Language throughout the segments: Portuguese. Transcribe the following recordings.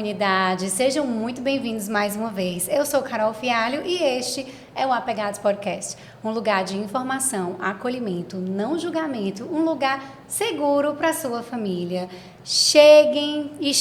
comunidade, sejam muito bem-vindos mais uma vez. Eu sou Carol Fialho e este é o Apegados Podcast, um lugar de informação, acolhimento, não julgamento, um lugar seguro para sua família. Cheguem e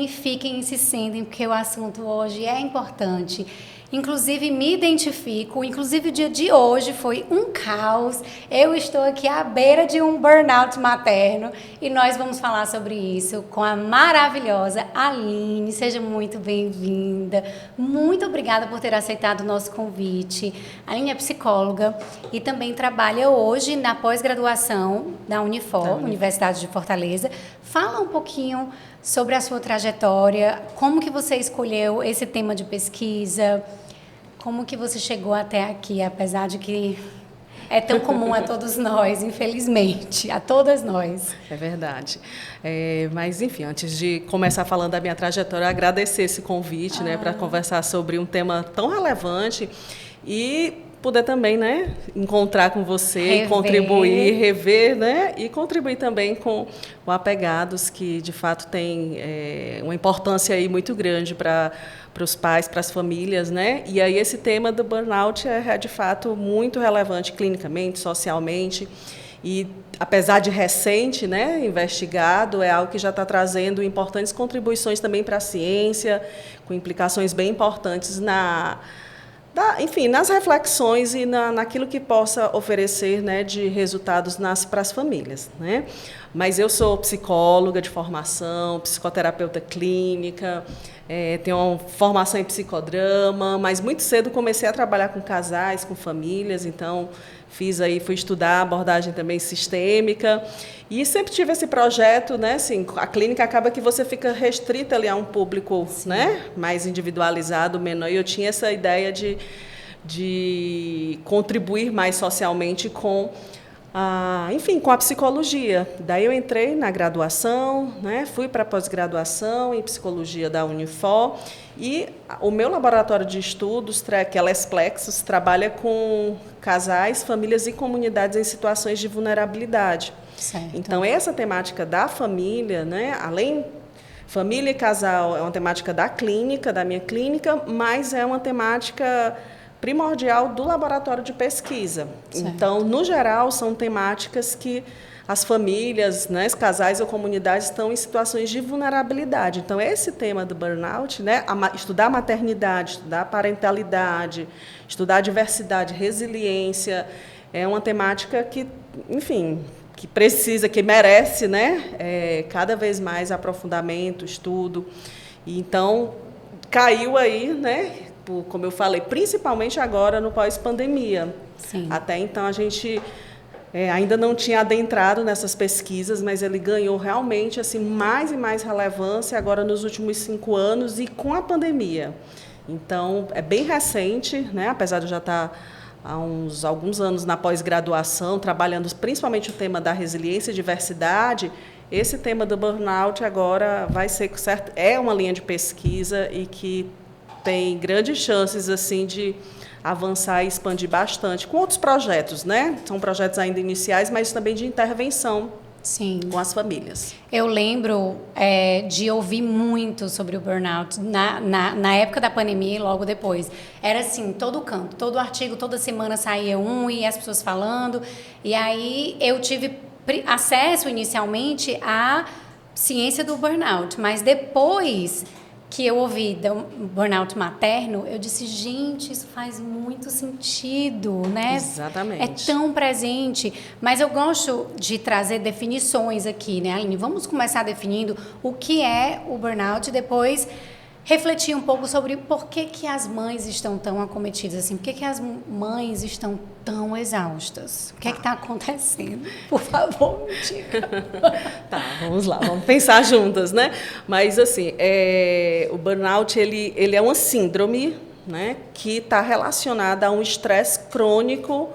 fiquem e se sentem, porque o assunto hoje é importante. Inclusive, me identifico, inclusive o dia de hoje foi um caos. Eu estou aqui à beira de um burnout materno e nós vamos falar sobre isso com a maravilhosa Aline. Seja muito bem-vinda. Muito obrigada por ter aceitado o nosso convite. A Aline é psicóloga e também trabalha hoje na pós-graduação da Unifor, Universidade de Fortaleza. Fala um pouquinho sobre a sua trajetória, como que você escolheu esse tema de pesquisa, como que você chegou até aqui, apesar de que é tão comum a todos nós, infelizmente, a todas nós. É verdade. Mas, enfim, antes de começar falando da minha trajetória, agradecer esse convite, para conversar sobre um tema tão relevante e poder também, encontrar com você, contribuir, rever, e contribuir também com o Apegados, que de fato tem uma importância aí muito grande para os pais, para as famílias, E aí esse tema do burnout é de fato muito relevante clinicamente, socialmente. E, apesar de recente, investigado, é algo que já está trazendo importantes contribuições também para a ciência, com implicações bem importantes nas reflexões e naquilo que possa oferecer de resultados para as famílias. Mas eu sou psicóloga de formação, psicoterapeuta clínica, tenho uma formação em psicodrama, mas muito cedo comecei a trabalhar com casais, com famílias, então fui estudar abordagem também sistêmica e sempre tive esse projeto, a clínica acaba que você fica restrita ali a um público, mais individualizado, menor, e eu tinha essa ideia de contribuir mais socialmente com a psicologia. Daí eu entrei na graduação, fui para a pós-graduação em psicologia da Unifor e o meu laboratório de estudos, que é a Lesplexus, trabalha com casais, famílias e comunidades em situações de vulnerabilidade. Certo. Então, essa temática da família, além família e casal, é uma temática da clínica, da minha clínica, mas é uma temática primordial do laboratório de pesquisa. Certo. Então, no geral, são temáticas que as famílias, os casais ou comunidades estão em situações de vulnerabilidade. Então, esse tema do burnout, estudar a maternidade, estudar a parentalidade, estudar a diversidade, resiliência, é uma temática que, que precisa, que merece, cada vez mais aprofundamento, estudo. E, então, caiu aí, como eu falei, principalmente agora no pós-pandemia. Sim. Até então, a gente ainda não tinha adentrado nessas pesquisas, mas ele ganhou realmente mais e mais relevância agora nos últimos 5 anos e com a pandemia. Então, é bem recente, apesar de eu já estar há alguns anos na pós-graduação, trabalhando principalmente o tema da resiliência e diversidade, esse tema do burnout agora vai ser, certo, é uma linha de pesquisa e que tem grandes chances de avançar e expandir bastante com outros projetos, São projetos ainda iniciais, mas também de intervenção. Sim. Com as famílias. Eu lembro de ouvir muito sobre o burnout na época da pandemia e logo depois. Era todo canto, todo artigo, toda semana saía um e as pessoas falando. E aí eu tive acesso inicialmente à ciência do burnout, mas depois que eu ouvi do burnout materno, eu disse, gente, isso faz muito sentido, Exatamente. É tão presente. Mas eu gosto de trazer definições aqui, Aline? Vamos começar definindo o que é o burnout e depois refletir um pouco sobre por que as mães estão tão acometidas, por que as mães estão tão exaustas. O que está acontecendo? Por favor, me diga. Tá, vamos lá, vamos pensar juntas, Mas, o burnout, ele é uma síndrome, que está relacionada a um estresse crônico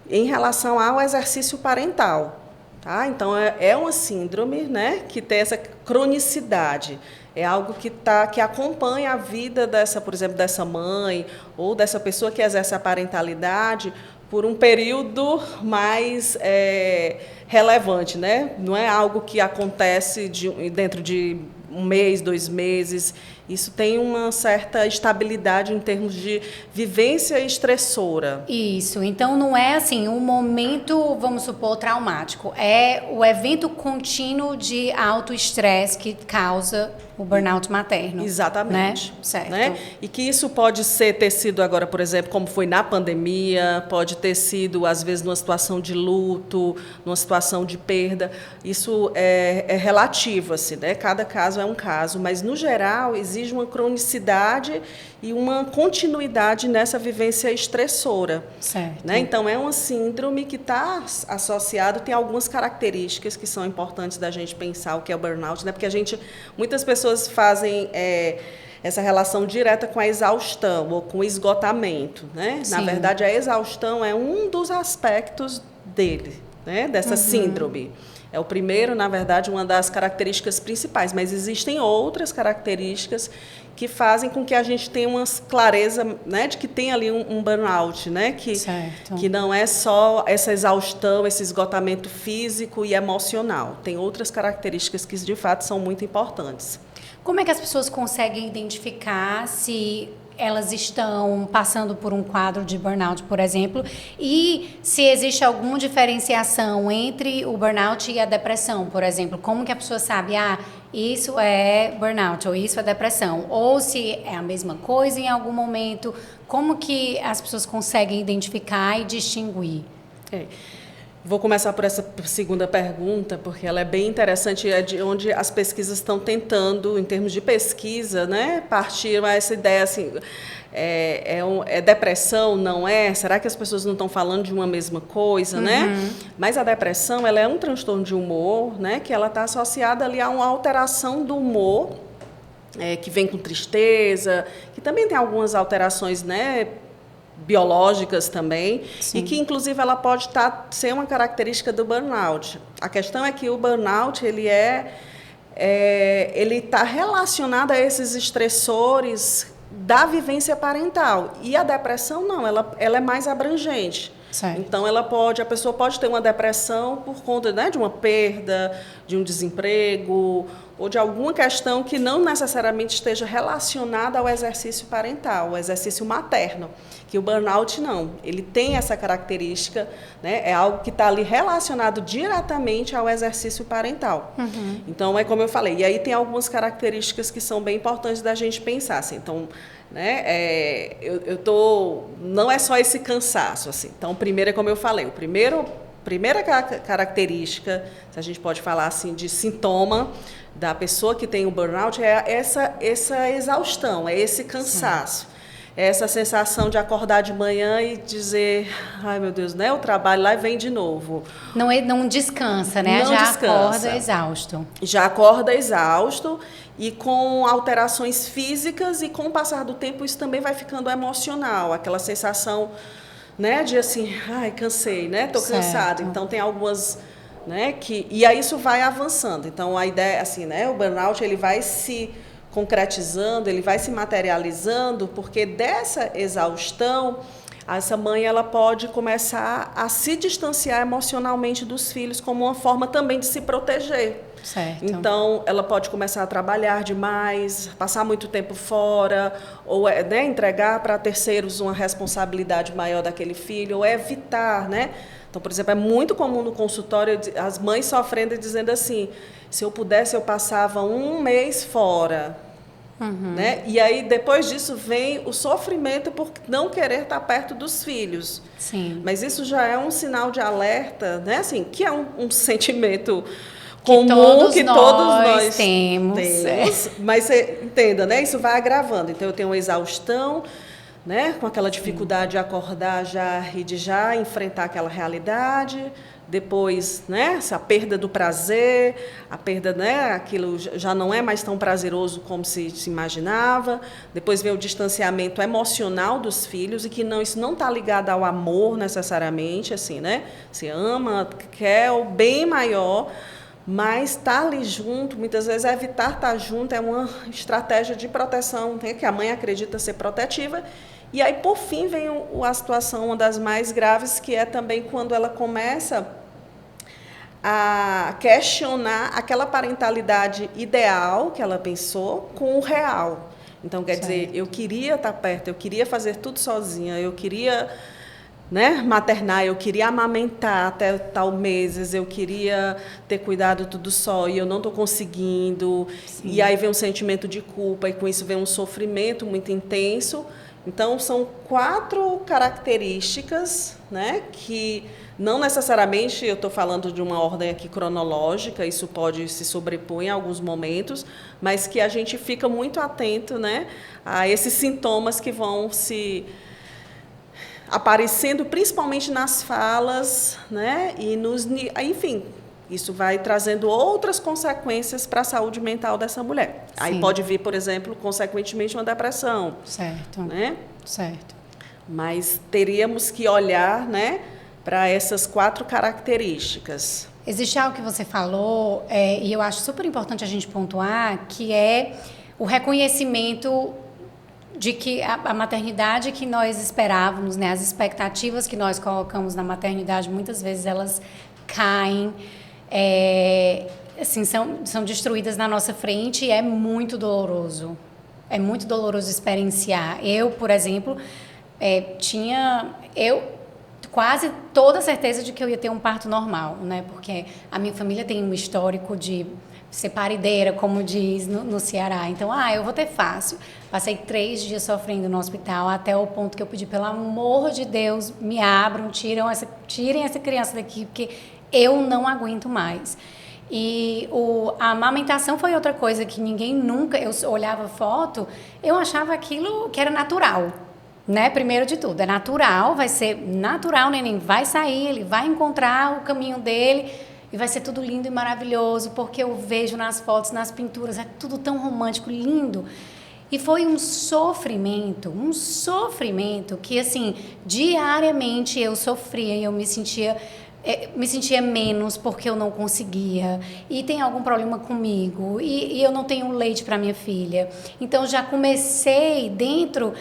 em relação ao exercício parental. Tá? Então, é uma síndrome, que tem essa cronicidade. É algo que acompanha a vida por exemplo, dessa mãe ou dessa pessoa que exerce a parentalidade por um período mais relevante, Não é algo que acontece dentro de um mês, 2 meses. Isso tem uma certa estabilidade em termos de vivência estressora. Isso, então não é assim, um momento, vamos supor, traumático. É o evento contínuo de alto estresse que causa o burnout materno. Exatamente. Né? Certo. Né? E que isso pode ter sido agora, por exemplo, como foi na pandemia, pode ter sido, às vezes, numa situação de luto, numa situação de perda. Isso é relativo, assim, né? Cada caso é um caso, mas, no geral, exige uma cronicidade e uma continuidade nessa vivência estressora. Certo. Né? Então, é uma síndrome que está associada, tem algumas características que são importantes da gente pensar o que é o burnout, né? Porque muitas pessoas fazem essa relação direta com a exaustão ou com o esgotamento. Né? Na verdade, a exaustão é um dos aspectos dele, né? Dessa síndrome. É o primeiro, na verdade, uma das características principais, mas existem outras características que fazem com que a gente tenha uma clareza, né, de que tem ali um burnout, né, que não é só essa exaustão, esse esgotamento físico e emocional. Tem outras características que, de fato, são muito importantes. Como é que as pessoas conseguem identificar se elas estão passando por um quadro de burnout, por exemplo, e se existe alguma diferenciação entre o burnout e a depressão, por exemplo? Como que a pessoa sabe, isso é burnout ou isso é depressão? Ou se é a mesma coisa em algum momento? Como que as pessoas conseguem identificar e distinguir? Vou começar por essa segunda pergunta, porque ela é bem interessante, é de onde as pesquisas estão tentando, em termos de pesquisa, né, partir a essa ideia assim, é depressão, não é? Será que as pessoas não estão falando de uma mesma coisa, né? Mas a depressão, ela é um transtorno de humor, né, que ela está associada ali a uma alteração do humor, que vem com tristeza, que também tem algumas alterações, né, biológicas também. Sim. E que, inclusive, ela pode ser uma característica do burnout. A questão é que o burnout ele está relacionado a esses estressores da vivência parental. E a depressão, não, ela é mais abrangente. Certo. Então, a pessoa pode ter uma depressão por conta, né, de uma perda, de um desemprego, ou de alguma questão que não necessariamente esteja relacionada ao exercício parental, ao exercício materno. Que o burnout não, ele tem essa característica, né, é algo que está ali relacionado diretamente ao exercício parental. Então, é como eu falei, e aí tem algumas características que são bem importantes da gente pensar. Assim, então, né, não é só esse cansaço. Assim. Então, primeiro é como eu falei, primeira característica, se a gente pode falar assim, de sintoma da pessoa que tem o burnout é essa exaustão, é esse cansaço. Sim. É essa sensação de acordar de manhã e dizer, ai meu Deus, né, o trabalho lá e vem de novo. Não descansa, né? Já acorda exausto. Já acorda exausto e com alterações físicas e com o passar do tempo isso também vai ficando emocional, aquela sensação, né, de assim, ai, cansei, né, tô cansada. Então tem algumas, né, e aí isso vai avançando. Então a ideia assim, né, o burnout ele vai se concretizando, ele vai se materializando, porque dessa exaustão, essa mãe ela pode começar a se distanciar emocionalmente dos filhos como uma forma também de se proteger. Certo. Então, ela pode começar a trabalhar demais, passar muito tempo fora, ou né, entregar para terceiros uma responsabilidade maior daquele filho, ou evitar, né? Então, por exemplo, é muito comum no consultório as mães sofrendo e dizendo assim, se eu pudesse, eu passava 1 mês fora. Né? E aí, depois disso, vem o sofrimento por não querer estar perto dos filhos. Sim. Mas isso já é um sinal de alerta, né? Assim, que é um sentimento comum que todos nós temos. Mas você entenda, né? Isso vai agravando. Então, eu tenho uma exaustão, né? Com aquela dificuldade de acordar já e de já enfrentar aquela realidade. Depois, né, essa perda do prazer, a perda, né, aquilo já não é mais tão prazeroso como se imaginava. Depois vem o distanciamento emocional dos filhos e que isso não está ligado ao amor necessariamente, assim, né? Se ama, quer o bem maior, mas estar ali junto, muitas vezes evitar estar junto é uma estratégia de proteção, né, que a mãe acredita ser protetiva. E aí, por fim, vem a situação, uma das mais graves, que é também quando ela começa a questionar aquela parentalidade ideal que ela pensou com o real. Então, quer dizer, eu queria estar perto, eu queria fazer tudo sozinha, eu queria, né, maternar, eu queria amamentar até tal meses, eu queria ter cuidado tudo só e eu não estou conseguindo. Sim. E aí vem um sentimento de culpa e com isso vem um sofrimento muito intenso. Então, são 4 características, né, que não necessariamente eu estou falando de uma ordem aqui cronológica, isso pode se sobrepor em alguns momentos, mas que a gente fica muito atento, né, a esses sintomas que vão se aparecendo principalmente nas falas, né, e enfim, isso vai trazendo outras consequências para a saúde mental dessa mulher. Sim. Aí pode vir, por exemplo, consequentemente, uma depressão. Certo. Né? Certo. Mas teríamos que olhar, né, para essas 4 características. Existe algo que você falou, e eu acho super importante a gente pontuar, que é o reconhecimento de que a maternidade que nós esperávamos, né, as expectativas que nós colocamos na maternidade, muitas vezes elas caem, assim, são destruídas na nossa frente e é muito doloroso. É muito doloroso experienciar. Eu, por exemplo, tinha quase toda a certeza de que eu ia ter um parto normal, né? Porque a minha família tem um histórico de ser parideira, como diz no Ceará. Então, eu vou ter fácil. Passei 3 dias sofrendo no hospital, até o ponto que eu pedi, pelo amor de Deus, me abram, tirem essa criança daqui, porque eu não aguento mais. E a amamentação foi outra coisa que ninguém nunca... Eu olhava foto, eu achava aquilo que era natural, né? Primeiro de tudo, é natural, vai ser natural, o neném vai sair, ele vai encontrar o caminho dele e vai ser tudo lindo e maravilhoso, porque eu vejo nas fotos, nas pinturas, é tudo tão romântico, lindo. E foi um sofrimento que, assim, diariamente eu sofria e eu me sentia menos porque eu não conseguia, e tem algum problema comigo, e eu não tenho leite para minha filha. Então, já comecei dentro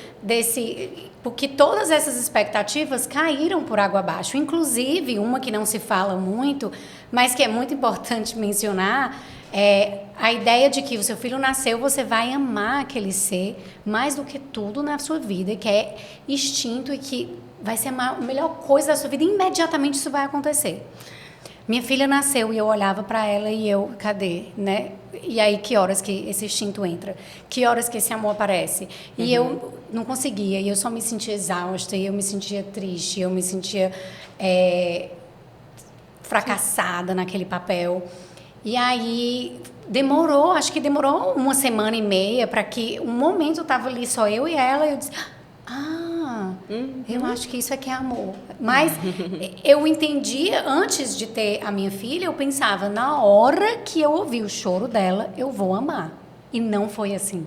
porque todas essas expectativas caíram por água abaixo, inclusive uma que não se fala muito, mas que é muito importante mencionar, é a ideia de que o seu filho nasceu, você vai amar aquele ser mais do que tudo na sua vida, que é instinto e que vai ser a melhor coisa da sua vida, e imediatamente isso vai acontecer. Minha filha nasceu e eu olhava para ela e cadê, né? E aí, que horas que esse instinto entra? Que horas que esse amor aparece? E eu não conseguia, e eu só me sentia exausta, e eu me sentia triste, eu me sentia fracassada naquele papel. E aí, acho que demorou 1 semana e meia para que um momento eu estava ali só eu e ela, e eu disse... eu acho que isso é que é amor. Mas eu entendia, antes de ter a minha filha, eu pensava, na hora que eu ouvi o choro dela, eu vou amar. E não foi assim.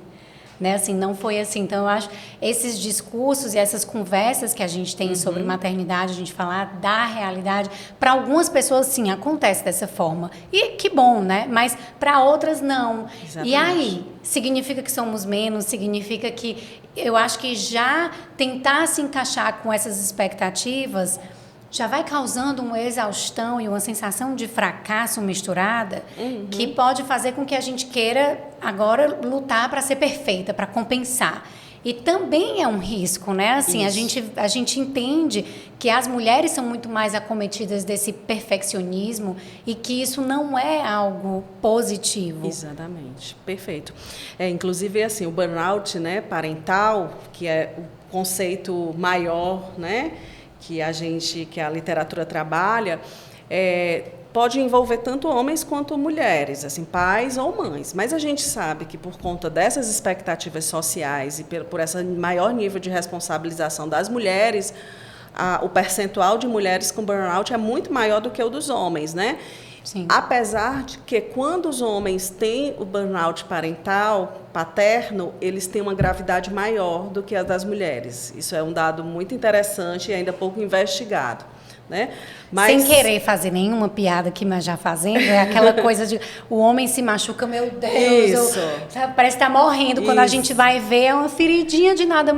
Né? Assim, não foi assim. Então, eu acho esses discursos e essas conversas que a gente tem sobre maternidade, a gente falar da realidade, para algumas pessoas, sim, acontece dessa forma. E que bom, né? Mas para outras, não. Exatamente. E aí, significa que somos menos, significa que eu acho que já tentar se encaixar com essas expectativas já vai causando uma exaustão e uma sensação de fracasso misturada que pode fazer com que a gente queira agora lutar para ser perfeita, para compensar. E também é um risco, né? Assim, a gente entende que as mulheres são muito mais acometidas desse perfeccionismo e que isso não é algo positivo. Exatamente, perfeito. Inclusive, assim, o burnout, né, parental, que é o conceito maior, né, que a literatura trabalha, pode envolver tanto homens quanto mulheres, assim, pais ou mães. Mas a gente sabe que por conta dessas expectativas sociais e por esse maior nível de responsabilização das mulheres, o percentual de mulheres com burnout é muito maior do que o dos homens, né? Sim. Apesar de que quando os homens têm o burnout paterno, eles têm uma gravidade maior do que a das mulheres. Isso é um dado muito interessante e ainda pouco investigado. né? Sem querer fazer nenhuma piada aqui, mas já fazendo, é aquela coisa de o homem se machuca, meu Deus, sabe, parece que tá morrendo. Quando a gente vai ver, é uma feridinha de nada,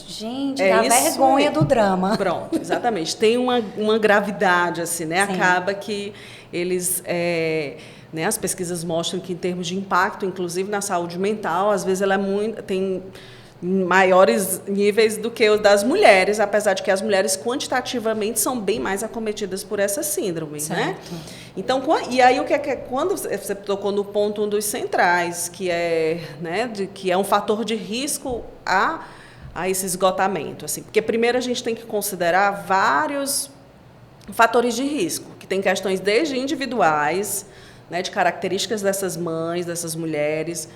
gente, dá vergonha do drama. Pronto, exatamente. Tem uma gravidade, assim, né? Sim. Acaba que eles... né, as pesquisas mostram que, em termos de impacto, inclusive na saúde mental, às vezes ela tem maiores níveis do que os das mulheres, apesar de que as mulheres quantitativamente são bem mais acometidas por essa síndrome, né? Então, e aí quando você tocou no ponto um dos centrais, que é, né, que é um fator de risco a esse esgotamento, assim, porque primeiro a gente tem que considerar vários fatores de risco, que tem questões desde individuais, né, de características dessas mães, dessas mulheres.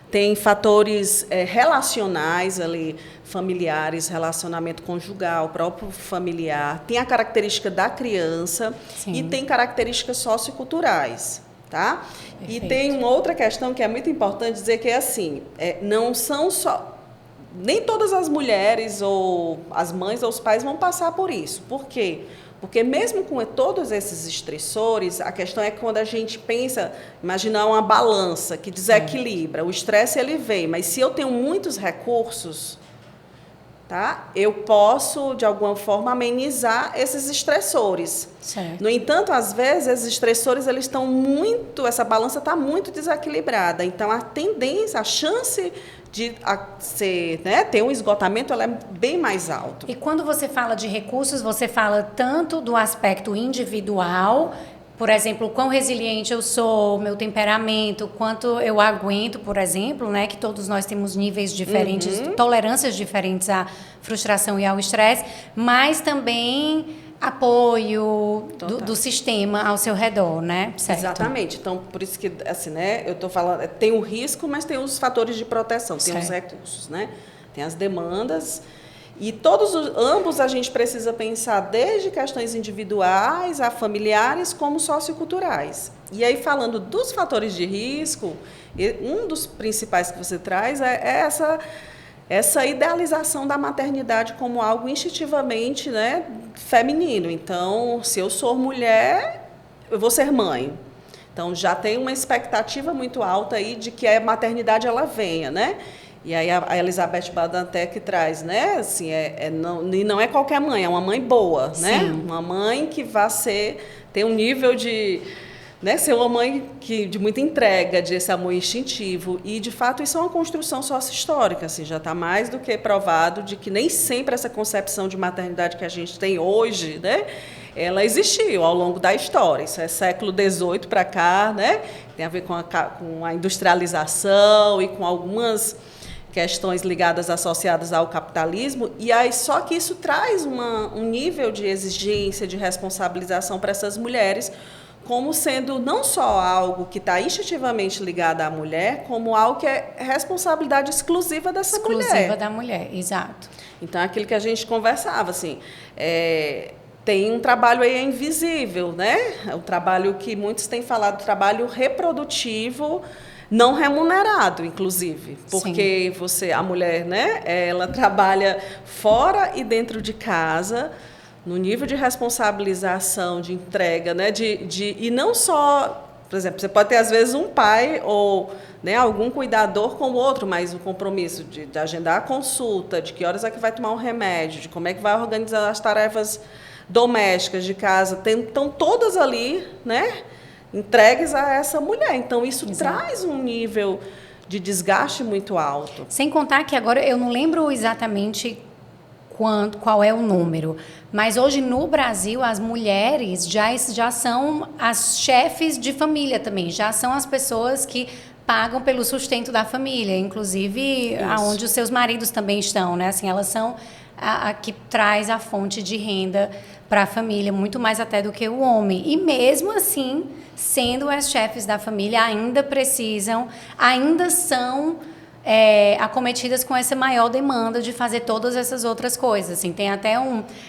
Tem fatores relacionais ali, familiares, relacionamento conjugal, próprio familiar. Tem a característica da criança. Sim. E tem características socioculturais, tá? Perfeito. E tem uma outra questão que é muito importante dizer, que é assim, não são só... Nem todas as mulheres ou as mães ou os pais vão passar por isso. Por quê? Porque mesmo com todos esses estressores, a questão é que quando a gente pensa, imaginar uma balança que desequilibra, o estresse ele vem, mas se eu tenho muitos recursos, tá? Eu posso, de alguma forma, amenizar esses estressores. Certo. No entanto, às vezes, esses estressores, eles estão muito, essa balança está muito desequilibrada. Então, a tendência, a chance de ter um esgotamento, ela é bem mais alta. E quando você fala de recursos, você fala tanto do aspecto individual, por exemplo, quão resiliente eu sou, meu temperamento, quanto eu aguento, por exemplo, né, que todos nós temos níveis diferentes, tolerâncias diferentes à frustração e ao estresse, mas também apoio do sistema ao seu redor, né? Certo. Exatamente. Então, por isso que, assim, né, eu estou falando, tem o risco, mas tem os fatores de proteção, tem os recursos, né? Tem as demandas. E ambos a gente precisa pensar desde questões individuais a familiares como socioculturais. E aí, falando dos fatores de risco, um dos principais que você traz é essa idealização da maternidade como algo instintivamente, né, feminino. Então, se eu sou mulher, eu vou ser mãe. Então, já tem uma expectativa muito alta aí de que a maternidade ela venha, né? E aí a Elizabeth Badantec traz, né? Assim, não é qualquer mãe, é uma mãe boa, né? Sim. Uma mãe que vai ter um nível de... Né, ser uma mãe de muita entrega, de esse amor instintivo. E, de fato, isso é uma construção sócio-histórica. Assim, já está mais do que provado de que nem sempre essa concepção de maternidade que a gente tem hoje, né, ela existiu ao longo da história. Isso é século XVIII para cá, né, tem a ver com a industrialização e com algumas questões ligadas, associadas ao capitalismo. E aí, só que isso traz um nível de exigência, de responsabilização para essas mulheres, como sendo não só algo que está instintivamente ligado à mulher, como algo que é responsabilidade exclusiva dessa mulher. Exclusiva da mulher, exato. Então, aquilo que a gente conversava, assim, tem um trabalho aí invisível, né? O trabalho que muitos têm falado, trabalho reprodutivo, não remunerado, inclusive, porque a mulher, né? Ela trabalha fora e dentro de casa, no nível de responsabilização, de entrega, né? E não só, por exemplo, você pode ter, às vezes, um pai ou, né, algum cuidador com o outro, mas o compromisso de agendar a consulta, de que horas é que vai tomar um remédio, de como é que vai organizar as tarefas domésticas de casa, estão todas ali, né, entregues a essa mulher. Então, isso traz um nível de desgaste muito alto. Sem contar que agora eu não lembro exatamente qual é o número, mas hoje no Brasil as mulheres já são as chefes de família também, já são as pessoas que pagam pelo sustento da família, inclusive aonde os seus maridos também estão, né? Assim, elas são a que traz a fonte de renda para a família, muito mais até do que o homem. E mesmo assim, sendo as chefes da família, ainda são acometidas com essa maior demanda de fazer todas essas outras coisas. Assim,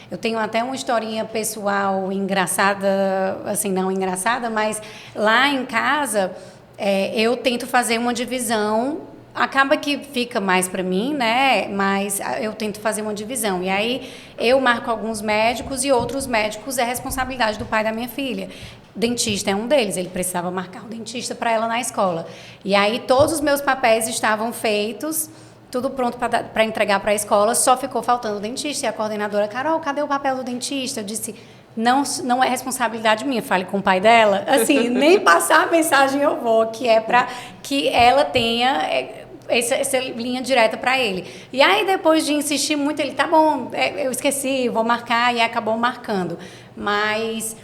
eu tenho até uma historinha pessoal engraçada, assim, não engraçada, mas lá em casa eu tento fazer uma divisão acaba que fica mais para mim, né? Mas eu tento fazer uma divisão. E aí eu marco alguns médicos e outros médicos é responsabilidade do pai da minha filha. Dentista é um deles, ele precisava marcar um dentista para ela na escola. E aí todos os meus papéis estavam feitos, tudo pronto para entregar para a escola, só ficou faltando o dentista. E a coordenadora, Carol, cadê o papel do dentista? Eu disse, não é responsabilidade minha, fale com o pai dela. Assim, nem passar a mensagem eu vou, que é para que ela tenha essa linha direta para ele. E aí, depois de insistir muito, ele, tá bom, eu esqueci, vou marcar, e acabou marcando. Mas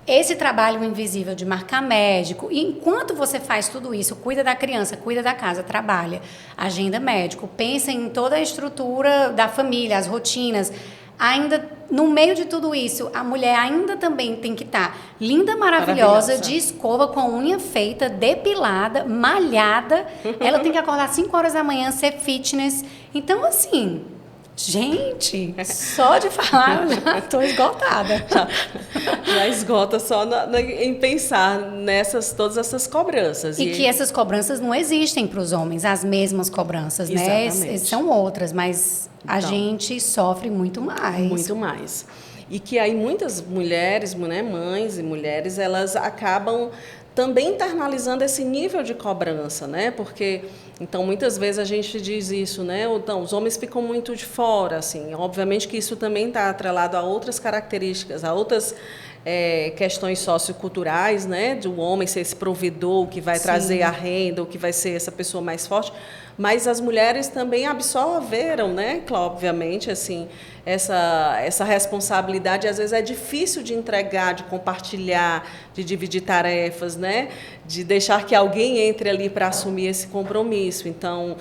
esse trabalho invisível de marcar médico, e enquanto você faz tudo isso, cuida da criança, cuida da casa, trabalha, agenda médico, pensa em toda a estrutura da família, as rotinas, ainda no meio de tudo isso, a mulher ainda também tem que estar linda, maravilhosa, de escova, com unha feita, depilada, malhada. Ela tem que acordar às 5 horas da manhã, ser fitness. Então, assim, gente, só de falar eu já estou esgotada. Já esgota só em pensar todas essas cobranças. E que essas cobranças não existem para os homens, as mesmas cobranças, né? São outras, mas a gente sofre muito mais. Muito mais. E que aí muitas mulheres, né, mães e mulheres, elas acabam também internalizando esse nível de cobrança, né? Porque, então, muitas vezes a gente diz isso, né? Então, os homens ficam muito de fora, assim. Obviamente que isso também está atrelado a outras características, a outras questões socioculturais, né? De um homem ser esse provedor que vai trazer a renda, ou que vai ser essa pessoa mais forte. Mas as mulheres também absorveram, né? Obviamente, assim, essa responsabilidade às vezes é difícil de entregar, de compartilhar, de dividir tarefas, né? De deixar que alguém entre ali para assumir esse compromisso. Então,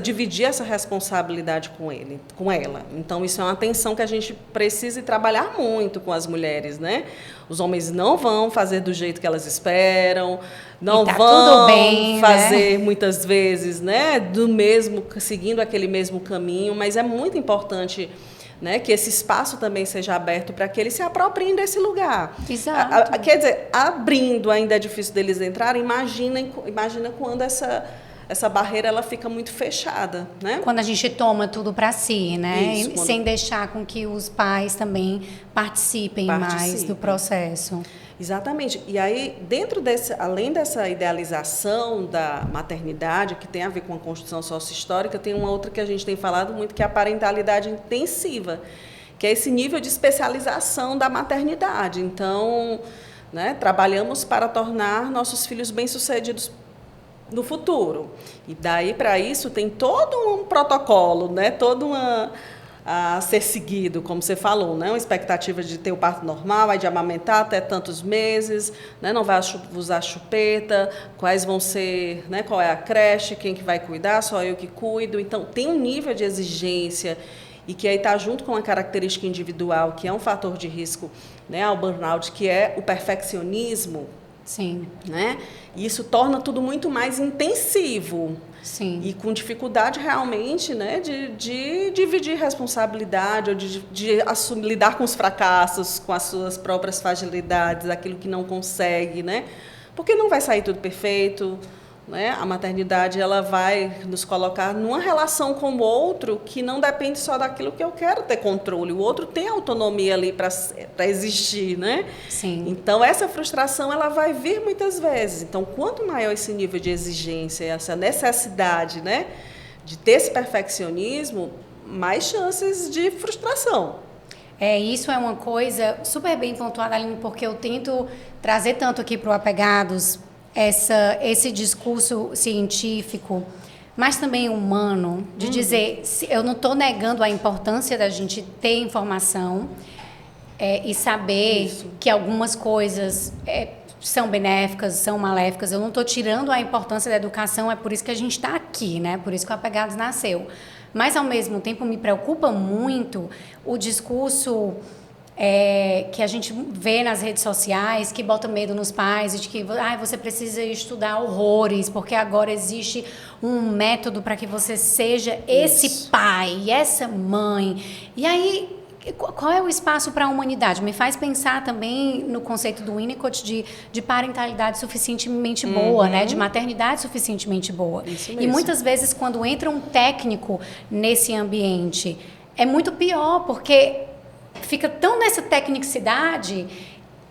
dividir essa responsabilidade com ela. Então, isso é uma tensão que a gente precisa trabalhar muito com as mulheres, né? Os homens não vão fazer do jeito que elas esperam, não vão fazer, né? Muitas vezes, né? Seguindo aquele mesmo caminho, mas é muito importante, né, que esse espaço também seja aberto para que eles se apropriem desse lugar. Exato. Quer dizer, abrindo ainda é difícil deles entrarem, imagina quando essa barreira ela fica muito fechada, né? Quando a gente toma tudo para si, né? Sem deixar com que os pais também participem mais do processo. Exatamente. E aí, além dessa idealização da maternidade, que tem a ver com a construção sociohistórica, tem uma outra que a gente tem falado muito, que é a parentalidade intensiva, que é esse nível de especialização da maternidade. Então, né, trabalhamos para tornar nossos filhos bem-sucedidos no futuro. E daí, para isso, tem todo um protocolo, né, a ser seguido, como você falou, né? Uma expectativa de ter o parto normal, aí de amamentar até tantos meses, né? Não vai usar chupeta, quais vão ser, né? Qual é a creche, quem que vai cuidar, só eu que cuido. Então, tem um nível de exigência e que aí está junto com uma característica individual, que é um fator de risco, né, ao burnout, que é o perfeccionismo. Sim. Né? E isso torna tudo muito mais intensivo. Sim. E com dificuldade realmente, né, de dividir responsabilidade, ou de lidar com os fracassos, com as suas próprias fragilidades, aquilo que não consegue, né? Porque não vai sair tudo perfeito, né? A maternidade ela vai nos colocar numa relação com o outro que não depende só daquilo que eu quero ter controle. O outro tem autonomia ali para existir, né? Sim. Então, essa frustração ela vai vir muitas vezes. Então, quanto maior esse nível de exigência, essa necessidade, né, de ter esse perfeccionismo, mais chances de frustração. Isso é uma coisa super bem pontuada, Aline, porque eu tento trazer tanto aqui para o Apegados esse discurso científico, mas também humano, de dizer, eu não estou negando a importância da gente ter informação e saber que algumas coisas são benéficas, são maléficas. Eu não estou tirando a importância da educação, é por isso que a gente está aqui, né? Por isso que o Apegados nasceu. Mas, ao mesmo tempo, me preocupa muito o discurso que a gente vê nas redes sociais, que bota medo nos pais, de que você precisa estudar horrores, porque agora existe um método para que você seja esse pai, essa mãe. E aí, qual é o espaço para a humanidade? Me faz pensar também no conceito do Winnicott de parentalidade suficientemente boa, né? De maternidade suficientemente boa. Isso E mesmo. muitas vezes, quando entra um técnico nesse ambiente, é muito pior, porque fica tão nessa tecnicidade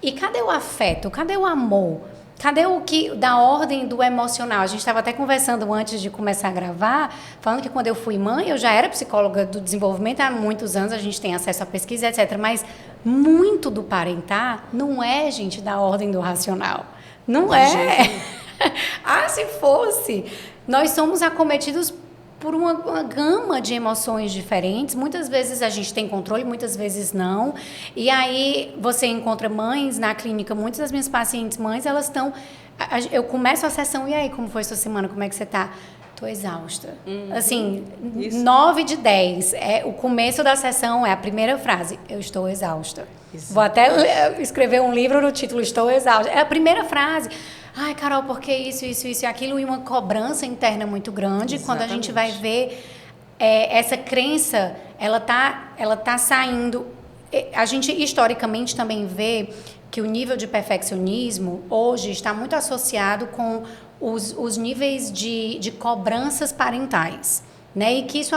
e cadê o afeto? Cadê o amor? Cadê o que da ordem do emocional? A gente estava até conversando antes de começar a gravar, falando que quando eu fui mãe, eu já era psicóloga do desenvolvimento há muitos anos, a gente tem acesso à pesquisa, etc. Mas muito do parentar não é, gente, da ordem do racional. Não é. Ah, se fosse. Nós somos acometidos por uma gama de emoções diferentes. Muitas vezes a gente tem controle, muitas vezes não. E aí você encontra mães na clínica, muitas das minhas pacientes mães, elas estão... Eu começo a sessão, e aí, como foi sua semana? Como é que você está? Estou exausta. Assim, Isso. 9 de 10. O começo da sessão é a primeira frase. Eu estou exausta. Exato. Vou até escrever um livro no título, Estou exausta. É a primeira frase. Ai, Carol, por que isso e aquilo? E uma cobrança interna muito grande. Exatamente. Quando a gente vai ver essa crença, ela tá saindo... A gente, historicamente, também vê que o nível de perfeccionismo hoje está muito associado com os níveis de cobranças parentais. Né? E que isso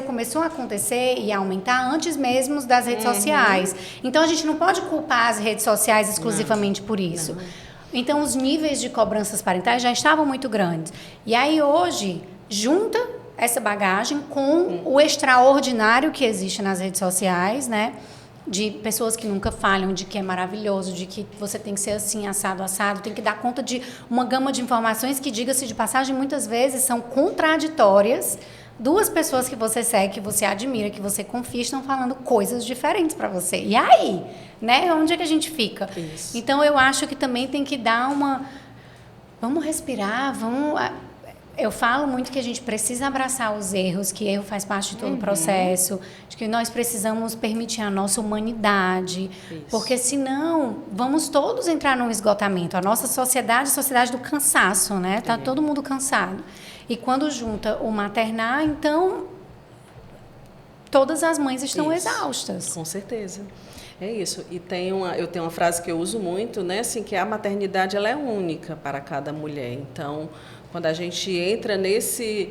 começou a acontecer e a aumentar antes mesmo das redes sociais. Então, a gente não pode culpar as redes sociais exclusivamente por isso. Não. Então, os níveis de cobranças parentais já estavam muito grandes. E aí, hoje, junta essa bagagem com o extraordinário que existe nas redes sociais, né? De pessoas que nunca falham, de que é maravilhoso, de que você tem que ser assim, assado, tem que dar conta de uma gama de informações que, diga-se de passagem, muitas vezes são contraditórias. Duas pessoas que você segue, que você admira, que você confia, estão falando coisas diferentes para você. E aí, né? Onde é que a gente fica? Isso. Então, eu acho que também tem que dar uma... Vamos respirar, vamos... Eu falo muito que a gente precisa abraçar os erros, que erro faz parte de todo o processo, de que nós precisamos permitir a nossa humanidade, porque senão vamos todos entrar num esgotamento. A nossa sociedade é a sociedade do cansaço, né? Tá todo mundo cansado. E quando junta o maternar, então todas as mães estão exaustas. Com certeza. É isso. E eu tenho uma frase que eu uso muito, né? Assim, que a maternidade ela é única para cada mulher. Então, quando a gente entra nesse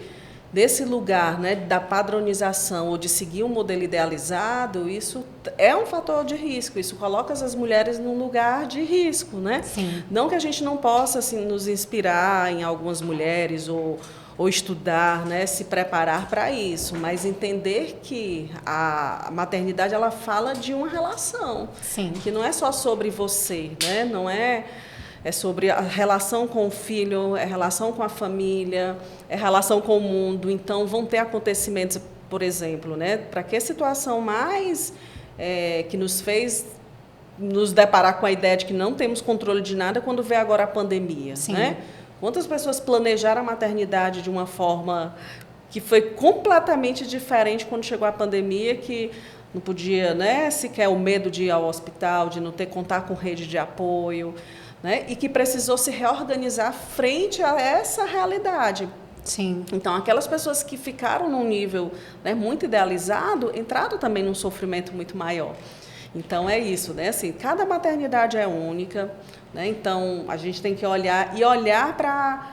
lugar, né, da padronização ou de seguir um modelo idealizado, isso é um fator de risco. Isso coloca as mulheres num lugar de risco, né? Sim. Não que a gente não possa assim, nos inspirar em algumas mulheres ou estudar, né, se preparar para isso, mas entender que a maternidade ela fala de uma relação, Sim. que não é só sobre você, né, não é sobre a relação com o filho, é relação com a família, é relação com o mundo. Então vão ter acontecimentos, por exemplo, né, para que a situação mais que nos fez nos deparar com a ideia de que não temos controle de nada quando veio agora a pandemia, Sim. né? Quantas pessoas planejaram a maternidade de uma forma que foi completamente diferente quando chegou a pandemia, que não podia, né, sequer o medo de ir ao hospital, de não ter contar com rede de apoio, né, e que precisou se reorganizar frente a essa realidade. Sim. Então, aquelas pessoas que ficaram num nível, né, muito idealizado, entraram também num sofrimento muito maior. Então, é isso, né? Assim, cada maternidade é única, né? Então, a gente tem que olhar para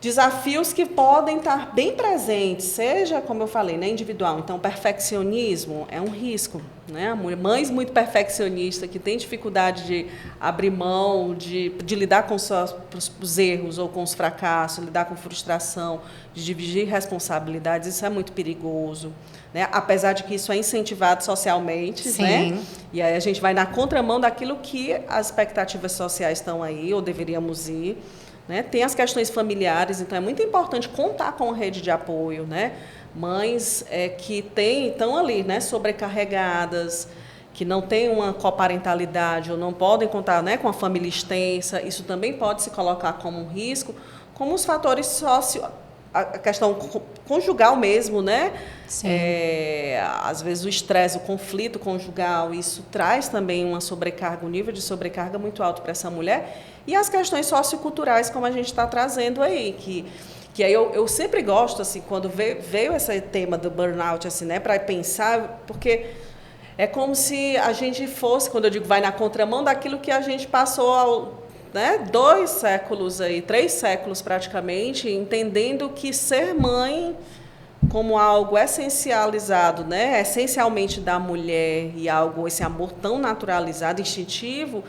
desafios que podem estar bem presentes, seja, como eu falei, né, individual. Então, perfeccionismo é um risco, né? Mães muito perfeccionistas que têm dificuldade de abrir mão, de lidar com os erros ou com os fracassos, lidar com frustração, de dividir responsabilidades, isso é muito perigoso, né? Apesar de que isso é incentivado socialmente, né? E aí a gente vai na contramão daquilo que as expectativas sociais estão aí, ou deveríamos ir. Né? Tem as questões familiares, então é muito importante contar com a rede de apoio, né? Mães que estão ali, né, sobrecarregadas, que não têm uma coparentalidade ou não podem contar, né, com a família extensa, isso também pode se colocar como um risco, como os fatores a questão conjugal mesmo, né? Sim. Às vezes o estresse, o conflito conjugal, isso traz também uma sobrecarga, um nível de sobrecarga muito alto para essa mulher. E as questões socioculturais, como a gente está trazendo aí, que aí eu sempre gosto, assim, quando veio esse tema do burnout, assim, né, para pensar, porque É como se a gente fosse, quando eu digo vai na contramão daquilo que a gente passou, né, 2 séculos aí, 3 séculos praticamente, entendendo que ser mãe como algo essencializado, né, essencialmente da mulher e algo, esse amor tão naturalizado, instintivo,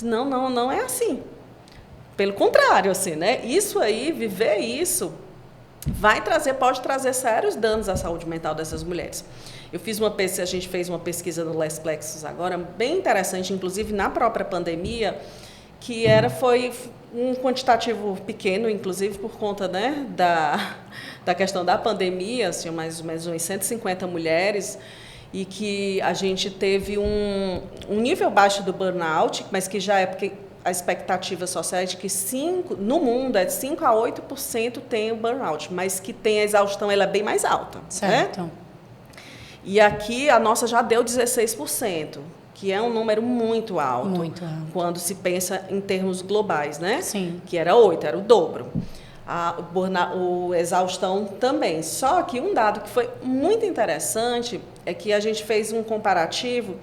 não é assim. Pelo contrário, assim, né? Isso aí, viver isso, pode trazer sérios danos à saúde mental dessas mulheres. A gente fez uma pesquisa no Les Plexus agora, bem interessante, inclusive na própria pandemia, que foi um quantitativo pequeno, inclusive por conta, né, da questão da pandemia, assim, mais ou menos umas 150 mulheres, e que a gente teve um nível baixo do burnout, mas que já é porque a expectativa social é de que no mundo é de 5 a 8% tem o burnout, mas que tem a exaustão, ela é bem mais alta. Certo. Né? E aqui a nossa já deu 16%, que é um número muito alto. Muito alto. Quando se pensa em termos globais, né? Sim. Que era 8%, era o dobro. O exaustão também. Só que um dado que foi muito interessante é que a gente fez um comparativo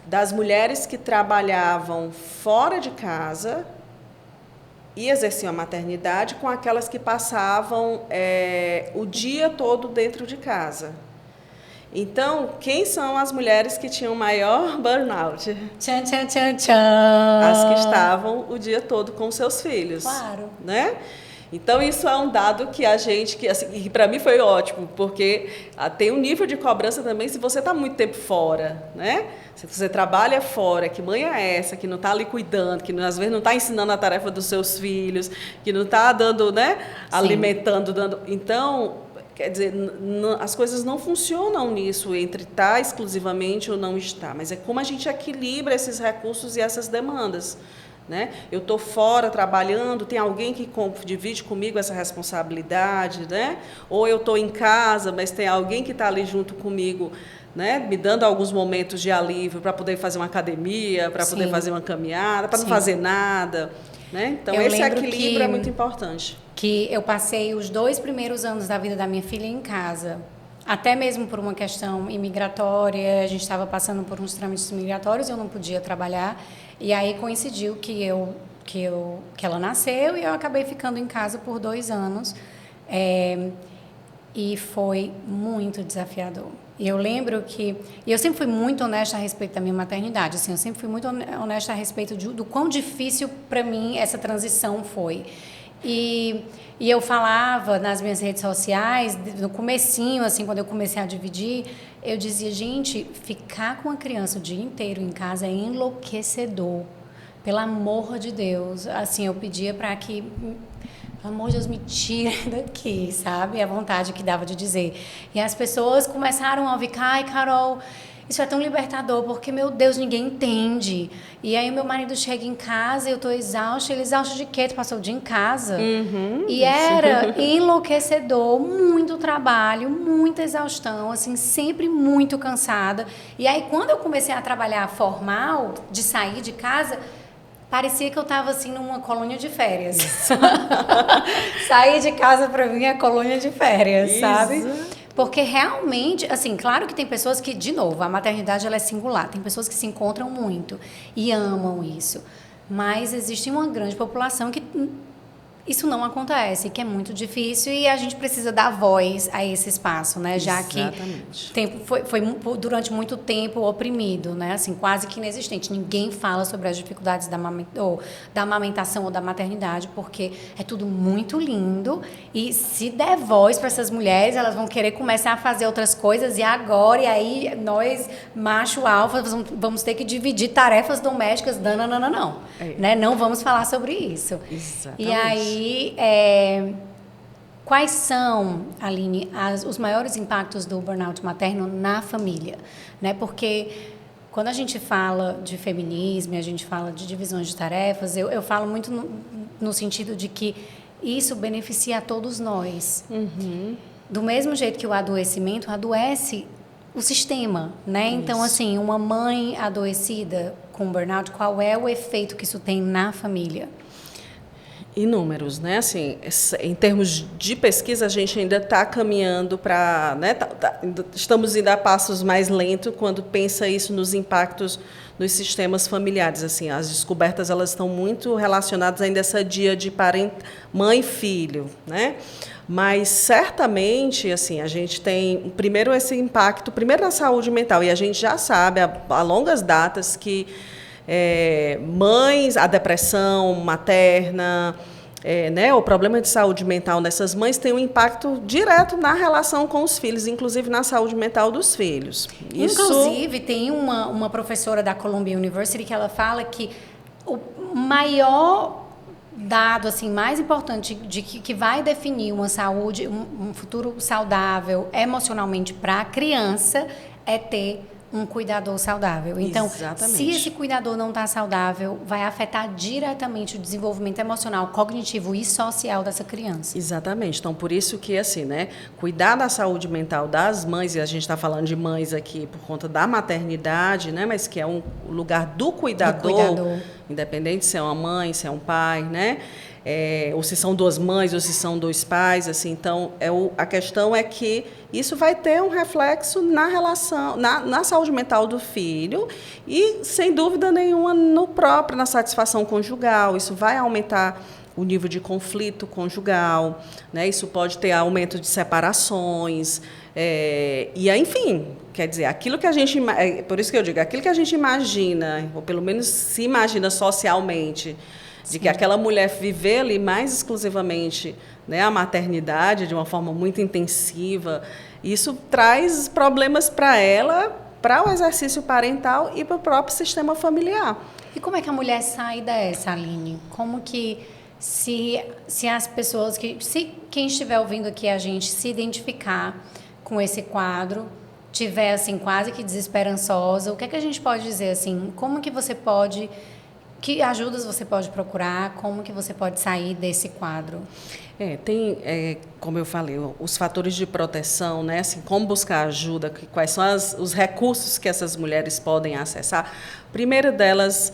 das mulheres que trabalhavam fora de casa e exerciam a maternidade com aquelas que passavam o dia todo dentro de casa. Então, quem são as mulheres que tinham maior burnout? Tchan, tchan, tchan, tchan. As que estavam o dia todo com seus filhos. Claro. Né? Então, isso é um dado que assim, para mim foi ótimo, porque tem um nível de cobrança também se você está muito tempo fora, né? Se você trabalha fora, que mãe é essa, que não está ali cuidando, que às vezes não está ensinando a tarefa dos seus filhos, que não está dando, né? Alimentando, dando. Então, quer dizer, as coisas não funcionam nisso, entre estar exclusivamente ou não estar, mas é como a gente equilibra esses recursos e essas demandas. Né? Eu estou fora trabalhando, tem alguém que divide comigo essa responsabilidade, né? Ou eu estou em casa, mas tem alguém que está ali junto comigo, né? Me dando alguns momentos de alívio para poder fazer uma academia, para poder fazer uma caminhada, para não fazer nada. Né? Então, esse equilíbrio é muito importante. Que eu passei os 2 primeiros anos da vida da minha filha em casa, até mesmo por uma questão imigratória, a gente estava passando por uns trâmites migratórios, eu não podia trabalhar, e aí coincidiu que ela nasceu e eu acabei ficando em casa por 2 anos, e foi muito desafiador. E eu lembro que... E eu sempre fui muito honesta a respeito da minha maternidade, assim, eu sempre fui muito honesta a respeito do quão difícil para mim essa transição foi. E eu falava nas minhas redes sociais, no comecinho, assim, quando eu comecei a dividir, eu dizia, gente, ficar com a criança o dia inteiro em casa é enlouquecedor. Pelo amor de Deus. Assim, eu pedia para que, pelo amor de Deus, me tire daqui, sabe? A vontade que dava de dizer. E as pessoas começaram a ouvir, ai, Carol, isso é tão libertador, porque, meu Deus, ninguém entende. E aí meu marido chega em casa e eu estou exausta. Ele, exausta de quê? Tu passou o dia em casa? E era enlouquecedor, muito trabalho, muita exaustão, assim, sempre muito cansada. E aí, quando eu comecei a trabalhar formal, de sair de casa, parecia que eu estava, assim, numa colônia de férias. Sair de casa, para mim, é colônia de férias, sabe? Porque realmente, assim, claro que tem pessoas que, de novo, a maternidade ela é singular. Tem pessoas que se encontram muito e amam isso. Mas existe uma grande população que isso não acontece, que é muito difícil e a gente precisa dar voz a esse espaço, né? Já Exatamente. que foi durante muito tempo oprimido, né? Assim, quase que inexistente. Ninguém fala sobre as dificuldades da amamentação ou da maternidade, porque é tudo muito lindo e se der voz para essas mulheres, elas vão querer começar a fazer outras coisas e agora, e aí nós, macho alfa, vamos ter que dividir tarefas domésticas, não. Né? Não vamos falar sobre isso. Exatamente. E aí, quais são, Aline, os maiores impactos do burnout materno na família? Né? Porque quando a gente fala de feminismo, a gente fala de divisões de tarefas, eu falo muito no sentido de que isso beneficia a todos nós. Do mesmo jeito que o adoecimento adoece o sistema, né? Isso. Então, assim, uma mãe adoecida com burnout, qual é o efeito que isso tem na família? Inúmeros, né? Assim, em termos de pesquisa, a gente ainda está caminhando para, né? Estamos indo a passos mais lentos quando pensa isso nos impactos nos sistemas familiares. Assim, as descobertas elas estão muito relacionadas ainda a essa dia de mãe e filho, né? Mas certamente, assim, a gente tem primeiro esse impacto, primeiro na saúde mental, e a gente já sabe há longas datas que mães, a depressão materna, né, o problema de saúde mental nessas mães tem um impacto direto na relação com os filhos, inclusive na saúde mental dos filhos. Inclusive, tem uma professora da Columbia University que ela fala que o maior dado assim mais importante que vai definir uma saúde, um futuro saudável emocionalmente para a criança é ter um cuidador saudável. Então, exatamente. Se esse cuidador não está saudável, vai afetar diretamente o desenvolvimento emocional, cognitivo e social dessa criança. Exatamente. Então, por isso que, assim, né, cuidar da saúde mental das mães, e a gente está falando de mães aqui por conta da maternidade, né, mas que é um lugar do cuidador, independente se é uma mãe, se é um pai, né? Ou se são duas mães, ou se são dois pais, assim. Então, a questão é que isso vai ter um reflexo na relação, na saúde mental do filho e, sem dúvida nenhuma, na satisfação conjugal. Isso vai aumentar o nível de conflito conjugal, né? Isso pode ter aumento de separações, enfim, quer dizer, aquilo que a gente, por isso que eu digo, aquilo que a gente imagina, ou pelo menos se imagina socialmente, de que aquela mulher viver ali mais exclusivamente, né, a maternidade de uma forma muito intensiva, isso traz problemas para ela, para o exercício parental e para o próprio sistema familiar. E como é que a mulher sai dessa, Aline? Como que, se as pessoas, se quem estiver ouvindo aqui a gente se identificar com esse quadro, tiver assim quase que desesperançosa, o que é que a gente pode dizer assim? Como que você pode... Que ajudas você pode procurar? Como que você pode sair desse quadro? Tem, como eu falei, os fatores de proteção, né? Assim, como buscar ajuda, quais são os recursos que essas mulheres podem acessar. Primeiro delas,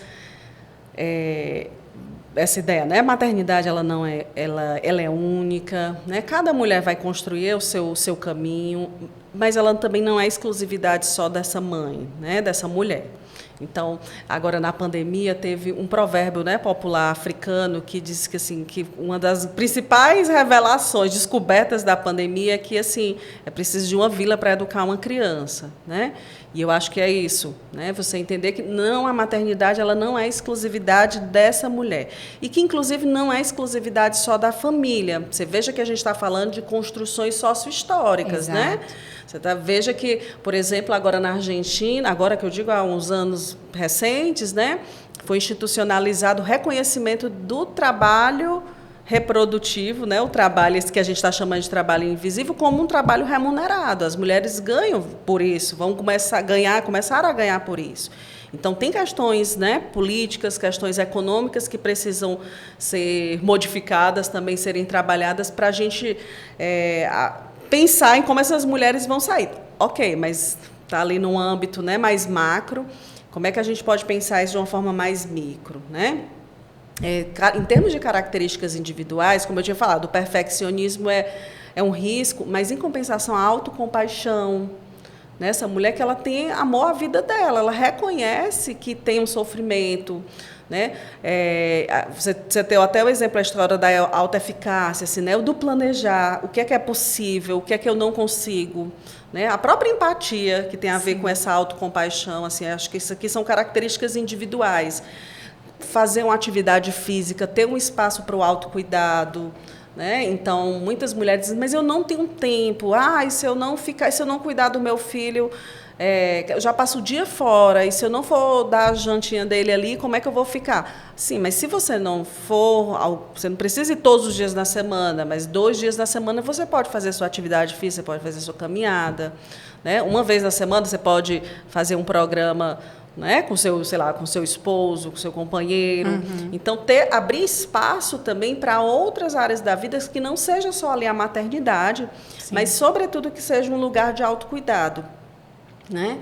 essa ideia, né? A maternidade ela é única, né? Cada mulher vai construir o seu caminho, mas ela também não é exclusividade só dessa mãe, né? Dessa mulher. Então, agora na pandemia teve um provérbio, né, popular africano que diz que assim que uma das principais revelações, descobertas da pandemia é que assim é preciso de uma vila para educar uma criança, né? E eu acho que é isso, né? Você entender que a maternidade ela não é exclusividade dessa mulher e que inclusive não é exclusividade só da família. Você veja que a gente está falando de construções sócio-históricas, né? Veja que, por exemplo, agora na Argentina, agora que eu digo há uns anos recentes, né, foi institucionalizado o reconhecimento do trabalho reprodutivo, né, o trabalho esse que a gente está chamando de trabalho invisível, como um trabalho remunerado. As mulheres ganham por isso, vão começar a ganhar por isso. Então, tem questões, né, políticas, questões econômicas que precisam ser modificadas, também serem trabalhadas para a gente pensar em como essas mulheres vão sair. Ok, mas está ali num âmbito, né, mais macro. Como é que a gente pode pensar isso de uma forma mais micro, né? Em termos de características individuais, como eu tinha falado, o perfeccionismo é um risco, mas, em compensação, a autocompaixão. Né? Essa mulher que ela tem amor à vida dela, ela reconhece que tem um sofrimento. Né? Você deu até o exemplo, a história da autoeficácia, assim, né? O do planejar, o que é possível, o que é que eu não consigo. Né? A própria empatia, que tem a ver com essa autocompaixão, assim, acho que isso aqui são características individuais. Fazer uma atividade física, ter um espaço para o autocuidado. Né? Então, muitas mulheres dizem, mas eu não tenho tempo. E se eu não cuidar do meu filho, eu já passo o dia fora, e se eu não for dar a jantinha dele ali, como é que eu vou ficar? Sim, mas se você não for, você não precisa ir todos os dias na semana, mas 2 dias na semana você pode fazer sua atividade física, você pode fazer sua caminhada. Né? Uma vez na semana você pode fazer um programa, né, com seu esposo, com seu companheiro. Uhum. Então, abrir espaço também para outras áreas da vida que não seja só ali a maternidade, sim, mas, sobretudo, que seja um lugar de autocuidado. Né?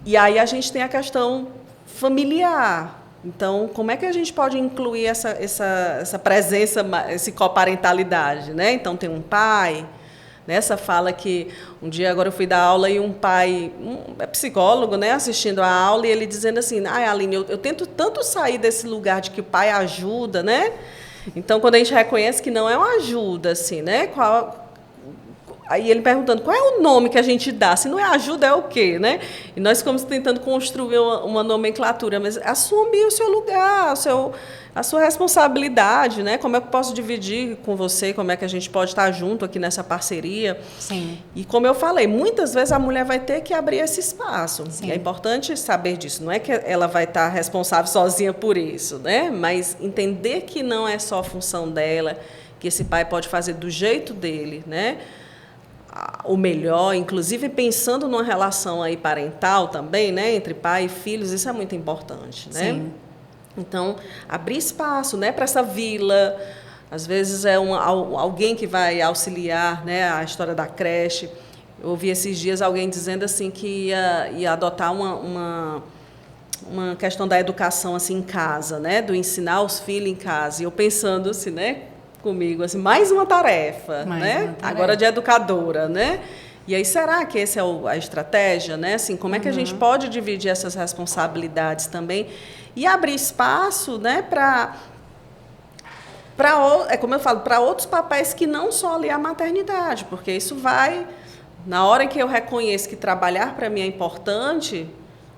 E aí a gente tem a questão familiar. Então, como é que a gente pode incluir essa presença, essa coparentalidade, né? Então, tem um pai, nessa fala que um dia agora eu fui dar aula e um pai, é psicólogo, né, assistindo a aula, e ele dizendo assim, Aline, eu tento tanto sair desse lugar de que o pai ajuda, né? Então, quando a gente reconhece que não é uma ajuda, assim, né? Aí ele perguntando qual é o nome que a gente dá, se não é ajuda, é o quê, né? E nós ficamos tentando construir uma nomenclatura, mas assumir o seu lugar, a sua responsabilidade, né? Como é que eu posso dividir com você, como é que a gente pode estar junto aqui nessa parceria. Sim. E como eu falei, muitas vezes a mulher vai ter que abrir esse espaço. Sim. E é importante saber disso. Não é que ela vai estar responsável sozinha por isso, né? Mas entender que não é só função dela, que esse pai pode fazer do jeito dele, né? O melhor, inclusive pensando numa relação aí parental também, né, entre pai e filhos, isso é muito importante, né? Sim. Então, abrir espaço, né, para essa vila, às vezes é alguém que vai auxiliar, né, a história da creche. Eu ouvi esses dias alguém dizendo assim que ia adotar uma questão da educação assim em casa, né, do ensinar os filhos em casa. E eu pensando assim, né, comigo, assim, mais uma tarefa, né? Agora de educadora, né? E aí, será que essa é a estratégia, né? Assim, como é que a gente pode dividir essas responsabilidades também e abrir espaço, né, como eu falo, para outros papéis que não só ali a maternidade, porque isso vai, na hora que eu reconheço que trabalhar para mim é importante,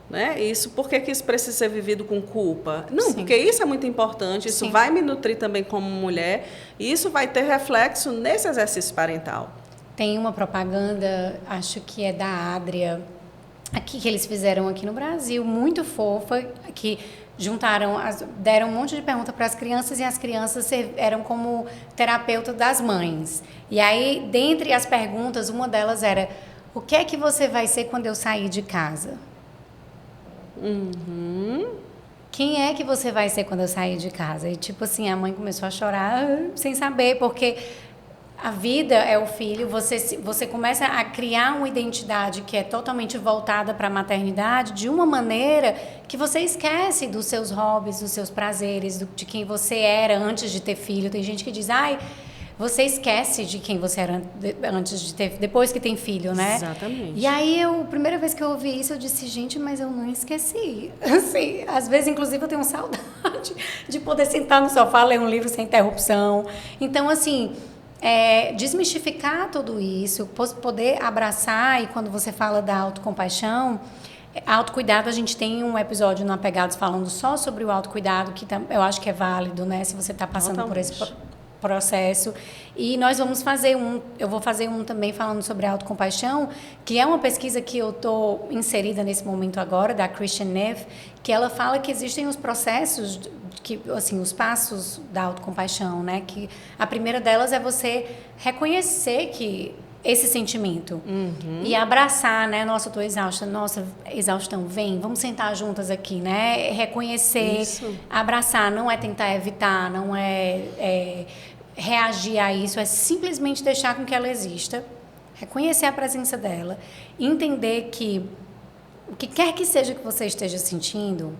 né? Por que isso precisa ser vivido com culpa? Não, sim, porque isso é muito importante, isso sim, vai me nutrir também como mulher, e isso vai ter reflexo nesse exercício parental. Tem uma propaganda, acho que é da Adria, aqui que eles fizeram aqui no Brasil, muito fofa, que juntaram, deram um monte de perguntas para as crianças e as crianças eram como terapeuta das mães. E aí, dentre as perguntas, uma delas era: o que é que você vai ser quando eu sair de casa? Quem é que você vai ser quando eu sair de casa? E tipo assim, a mãe começou a chorar sem saber, porque a vida é o filho, você começa a criar uma identidade que é totalmente voltada para a maternidade de uma maneira que você esquece dos seus hobbies, dos seus prazeres, de quem você era antes de ter filho. Tem gente que diz, você esquece de quem você era antes de ter, depois que tem filho, né? Exatamente. E aí, a primeira vez que eu ouvi isso, eu disse, gente, mas eu não esqueci. Assim, às vezes, inclusive, eu tenho saudade de poder sentar no sofá, ler um livro sem interrupção. Então, assim, desmistificar tudo isso, poder abraçar, e quando você fala da autocompaixão, autocuidado, a gente tem um episódio no Apegados falando só sobre o autocuidado, que eu acho que é válido, né? Se você está passando por esse processo. E nós vamos fazer eu vou fazer um também falando sobre a autocompaixão, que é uma pesquisa que eu estou inserida nesse momento agora, da Christian Neff, que ela fala que existem os processos, os passos da autocompaixão, né? Que a primeira delas é você reconhecer que esse sentimento e abraçar, né? Nossa, eu estou exausta. Nossa, exaustão, vem, vamos sentar juntas aqui, né? Reconhecer, isso, abraçar, não é tentar evitar, não é reagir a isso, é simplesmente deixar com que ela exista, reconhecer a presença dela, entender que o que quer que seja que você esteja sentindo,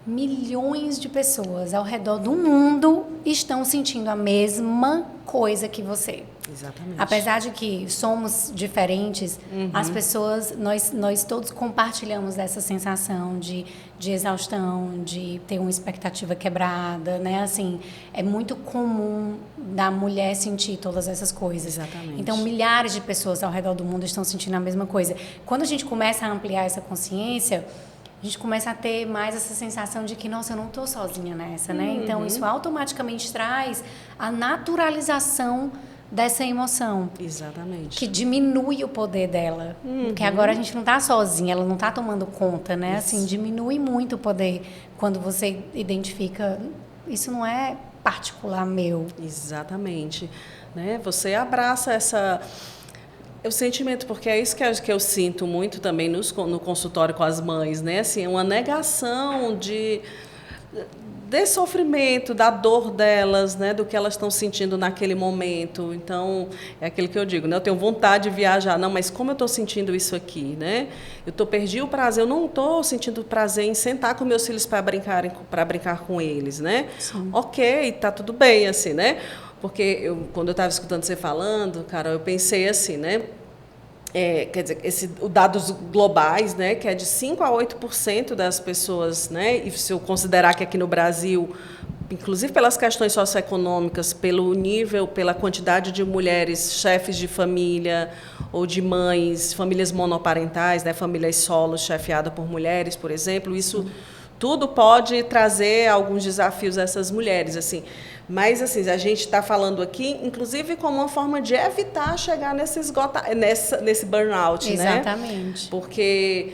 milhões de pessoas ao redor do mundo estão sentindo a mesma coisa que você. Exatamente. Apesar de que somos diferentes, as pessoas, nós todos compartilhamos dessa sensação de exaustão, de ter uma expectativa quebrada, né? Assim, é muito comum da mulher sentir todas essas coisas. Exatamente. Então, milhares de pessoas ao redor do mundo estão sentindo a mesma coisa. Quando a gente começa a ampliar essa consciência, a gente começa a ter mais essa sensação de que, nossa, eu não estou sozinha nessa, né? Então, isso automaticamente traz a naturalização dessa emoção. Exatamente. Que diminui o poder dela. Porque agora a gente não está sozinha, ela não está tomando conta, né? Isso. Assim, diminui muito o poder quando você identifica, isso não é particular meu. Exatamente. Né? Você abraça o sentimento, porque é isso que eu sinto muito também no consultório com as mães, né? Assim, uma negação desse sofrimento, da dor delas, né, do que elas estão sentindo naquele momento. Então, é aquilo que eu digo, né, eu tenho vontade de viajar, não, mas como eu estou sentindo isso aqui, né? Perdi o prazer, eu não estou sentindo prazer em sentar com meus filhos para brincar com eles, né? Sim. Ok, tá tudo bem, assim, né? Porque quando eu estava escutando você falando, Carol, eu pensei assim, né? Quer dizer, os dados globais, né, que é de 5 a 8% das pessoas, né, e se eu considerar que aqui no Brasil, inclusive pelas questões socioeconômicas, pelo nível, pela quantidade de mulheres chefes de família ou de mães, famílias monoparentais, né, famílias solos chefiadas por mulheres, por exemplo, isso tudo pode trazer alguns desafios a essas mulheres, assim. Mas, assim, a gente está falando aqui, inclusive, como uma forma de evitar chegar nesse burnout, né? Exatamente. Porque,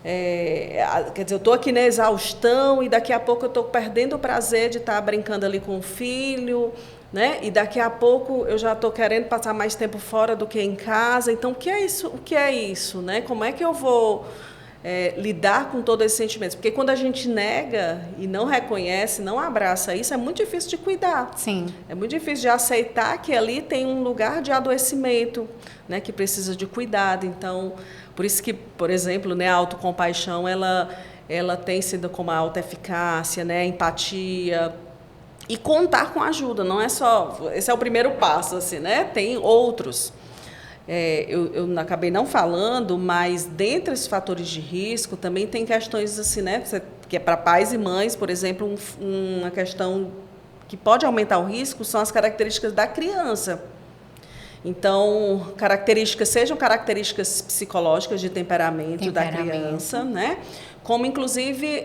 quer dizer, eu estou aqui na exaustão e daqui a pouco eu estou perdendo o prazer de estar brincando ali com o filho, né? E daqui a pouco eu já estou querendo passar mais tempo fora do que em casa. Então, o que é isso? O que é isso, né? Como é que eu vou lidar com todos esses sentimentos? Porque quando a gente nega e não reconhece, não abraça isso, é muito difícil de cuidar. Sim. É muito difícil de aceitar que ali tem um lugar de adoecimento, né, que precisa de cuidado. Então, por isso que, por exemplo, né, a autocompaixão, ela tem sido como a autoeficácia, né, a empatia, e contar com ajuda, não é só... Esse é o primeiro passo, assim, né? Tem outros. Eu acabei não falando, mas dentre esses fatores de risco também tem questões assim, né, que é para pais e mães, por exemplo, uma questão que pode aumentar o risco são as características da criança. Então, sejam características psicológicas de temperamento da criança, né? Como inclusive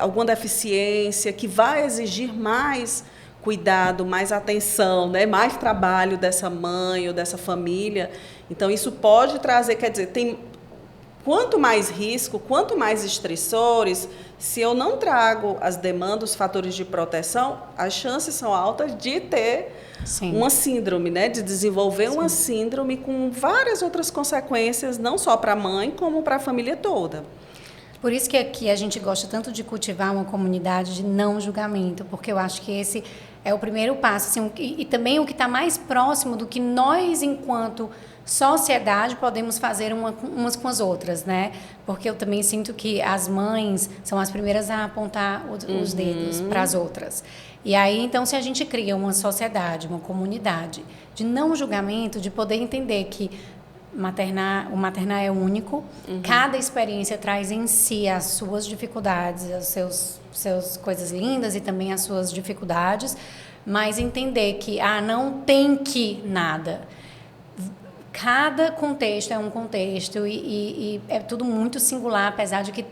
alguma deficiência que vai exigir mais cuidado, mais atenção, né? Mais trabalho dessa mãe ou dessa família. Então, isso pode trazer, quer dizer, quanto mais risco, quanto mais estressores, se eu não trago as demandas, os fatores de proteção, as chances são altas de ter uma síndrome, né? De desenvolver uma síndrome com várias outras consequências, não só para a mãe, como para a família toda. Por isso que aqui a gente gosta tanto de cultivar uma comunidade de não julgamento, porque eu acho que esse é o primeiro passo, assim, e também o que está mais próximo do que nós, enquanto sociedade, podemos fazer umas com as outras, né? Porque eu também sinto que as mães são as primeiras a apontar os dedos para as outras. E aí, então, se a gente cria uma sociedade, uma comunidade de não julgamento, de poder entender que o maternar é único, cada experiência traz em si as suas dificuldades, as seus coisas lindas e também as suas dificuldades, mas entender que não tem que nada. Cada contexto é um contexto e é tudo muito singular, apesar de que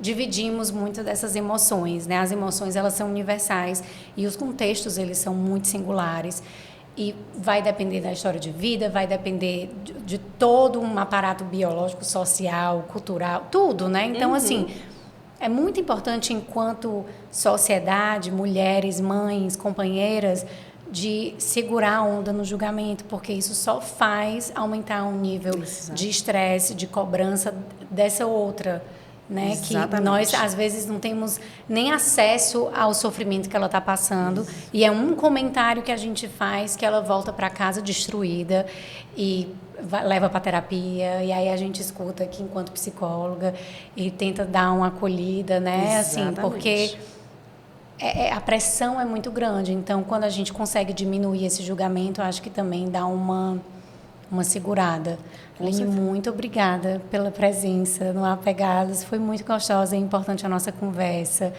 dividimos muito dessas emoções, né? As emoções, elas são universais e os contextos, eles são muito singulares. E vai depender da história de vida, vai depender de todo um aparato biológico, social, cultural, tudo, né? Então, assim, é muito importante, enquanto sociedade, mulheres, mães, companheiras, de segurar a onda no julgamento, porque isso só faz aumentar o nível de estresse, de cobrança dessa outra, né? Exatamente. Que nós, às vezes, não temos nem acesso ao sofrimento que ela está passando. E é um comentário que a gente faz que ela volta para casa destruída e leva para terapia. E aí a gente escuta aqui enquanto psicóloga e tenta dar uma acolhida, né? Assim, porque a pressão é muito grande. Então, quando a gente consegue diminuir esse julgamento, acho que também dá uma segurada. Aline, muito obrigada pela presença no Apegados. Foi muito gostosa e importante a nossa conversa.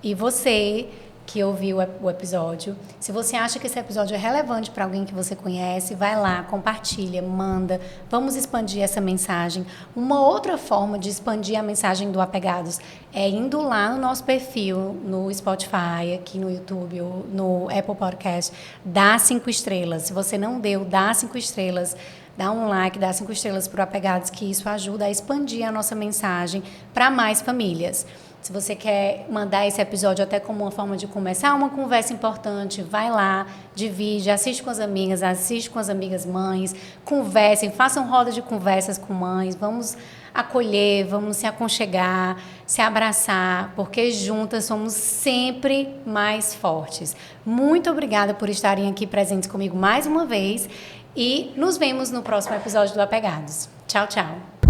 E você que ouviu o episódio, se você acha que esse episódio é relevante para alguém que você conhece, vai lá, compartilha, manda. Vamos expandir essa mensagem. Uma outra forma de expandir a mensagem do Apegados é indo lá no nosso perfil, no Spotify, aqui no YouTube, ou no Apple Podcast, dá 5 estrelas. Se você não deu, dá 5 estrelas. Dá um like, dá 5 estrelas para o Apegados, que isso ajuda a expandir a nossa mensagem para mais famílias. Se você quer mandar esse episódio até como uma forma de começar uma conversa importante, vai lá, divide, assiste com as amigas mães, conversem, façam roda de conversas com mães, vamos acolher, vamos se aconchegar, se abraçar, porque juntas somos sempre mais fortes. Muito obrigada por estarem aqui presentes comigo mais uma vez e nos vemos no próximo episódio do Apegados. Tchau, tchau.